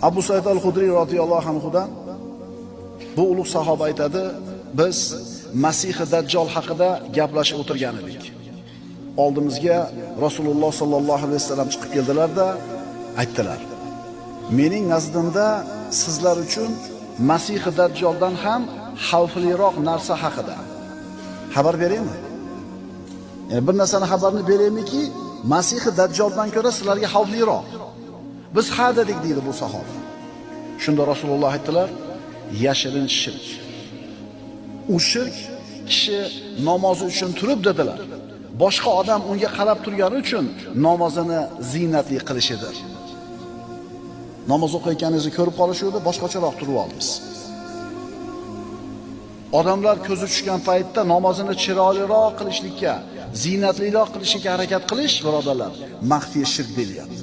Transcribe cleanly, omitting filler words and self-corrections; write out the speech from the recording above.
Abu Said al-Xudriy radhiyallohu anhudan bu ulug' sahoba aytadi, biz Masih Dajjal haqida gaplashib o'tirgan edik. Oldimizga Rasululloh sallallohu alayhi vasallam chiqib keldilar-da, aytdilar: "Mening nazdimda sizlar uchun Masih Dajjaldan ham xavfliroq narsa haqida xabar beraymi? Ya'ni bir narsani xabarini beraymi-ki, Masih Dajjaldan ko'ra sizlarga xavfliroq." Biz ha dedik deydi bu sahoba. Shunda Rasululloh aytdilar: "Yashirin shirk. U shirk kishi namozi uchun turib dedilar. Boshqa odam unga qarab turgani uchun namozini zinatli qilishidir." Namoz o'qiyotganingizni ko'rib qolishuvdi, boshqacharoq turib olamiz. Odamlar ko'zi tushgan paytda namozini chiroyliroq qilishlikka, zinatliroq qilishga harakat qilish, birodarlar, maxfiy shirk deyiladi.